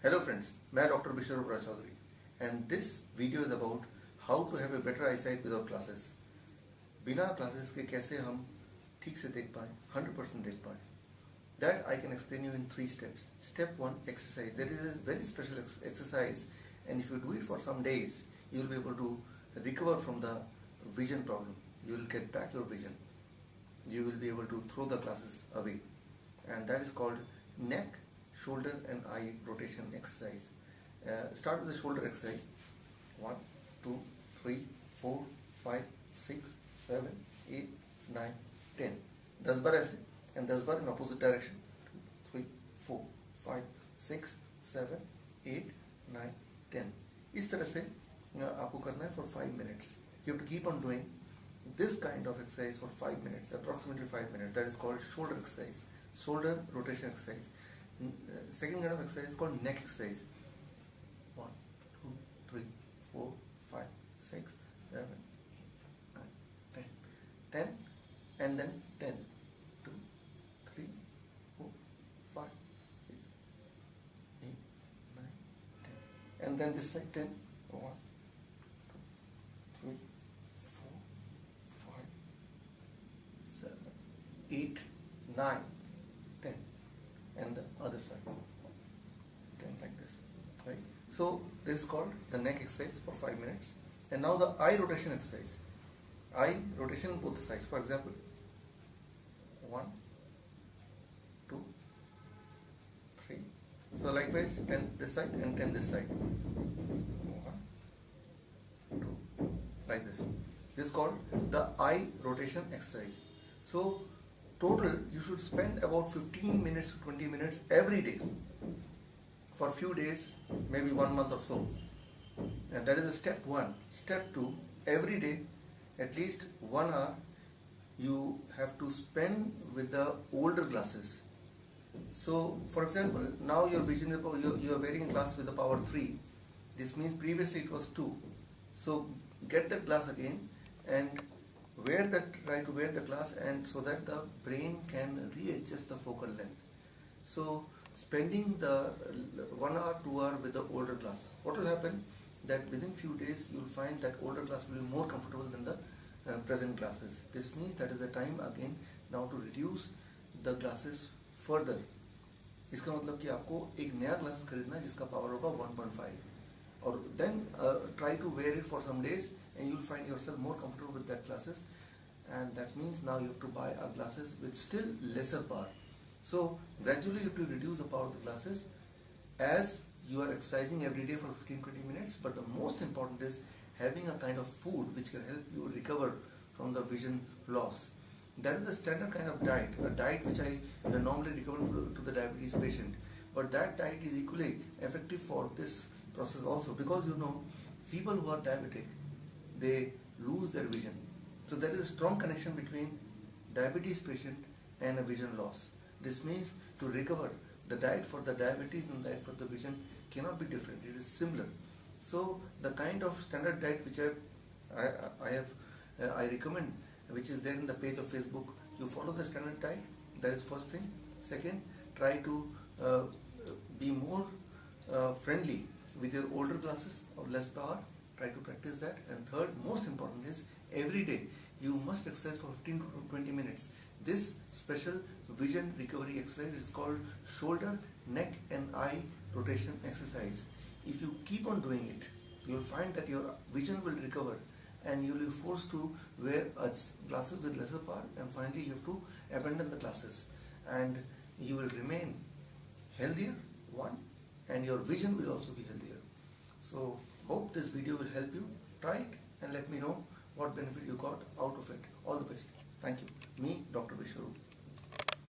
Hello friends, मैं doctor Bishor Chaudhary and this video is about how to have a better eyesight without glasses. बिना glasses के कैसे हम ठीक से देख पाएं, 100% देख पाएं. That I can explain you in 3 steps. Step 1, exercise. There is a very special exercise, and if you do it for some days, you will be able to recover from the vision problem. You will get back your vision. You will be able to throw the glasses away, and that is called neck, shoulder and eye rotation exercise. Start with the shoulder exercise. 1, 2, 3, 4, 5, 6, 7, 8, 9, 10. 10 बार ऐसे and 10 bar in opposite direction. 2, 3, 4, 5, 6, 7, 8, 9, 10. इस तरह से आपको करना है for 5 minutes. You have to keep on doing this kind of exercise for 5 minutes, approximately 5 minutes. That is called shoulder exercise, shoulder rotation exercise. Second kind of exercise is called neck exercise. 1, 2, 3, 4, 5, 6, 7, 9, 10. 10 and then 10. 2, 3, 4, 5, 8, 9, 10. And then this side 10. 1, 2, 3, 4, 5, 7, 8, 9, 10. And the other side 10 like this, right? So this is called the neck exercise for 5 minutes. And now the eye rotation exercise. Eye rotation both sides. For example, 1, 2, 3. So likewise 10 this side and 10 this side. 1, 2, like this. This is called the eye rotation exercise. So total you should spend about 15 minutes to 20 minutes every day for a few days, maybe 1 month or so. And that is the step 1. Step 2, every day at least 1 hour you have to spend with the older glasses. So for example, now your vision is, you are wearing a glass with the power 3. This means previously it was 2. So get that glass again and try to wear the glass, and so that the brain can readjust the focal length. So spending the 1 hour, 2 hour with the older glass, what will happen that within few days you will find that older glass will be more comfortable than the present glasses. This means that is the time again now to reduce the glasses further. इसका मतलब कि आपको एक नया glasses खरीदना है जिसका power होगा 1.5, और then try to wear it for some days and you will find yourself more comfortable with that glasses. And that means now you have to buy glasses with still lesser power. So gradually you have to reduce the power of the glasses as you are exercising every day for 15-20 minutes. But the most important is having a kind of food which can help you recover from the vision loss. That is the standard kind of diet, a diet which I normally recommend to the diabetes patient. But that diet is equally effective for this process also, because you know people who are diabetic, they lose their vision. So there is a strong connection between diabetes patient and a vision loss. This means to recover, the diet for the diabetes and the diet for the vision cannot be different. It is similar. So the kind of standard diet which I recommend, which is there in the page of Facebook, you follow the standard diet. That is first thing. Second, try to be more friendly with your older glasses of less power. Try to practice that. And third, most important is every day you must exercise for 15 to 20 minutes. This special vision recovery exercise is called shoulder, neck and eye rotation exercise. If you keep on doing it, you will find that your vision will recover and you will be forced to wear glasses with lesser power, and finally you have to abandon the glasses, and you will remain healthier, and your vision will also be healthier. So hope this video will help you. Try it and let me know what benefit you got out of it. All the best. Thank you. Me, Dr. Bishwarup.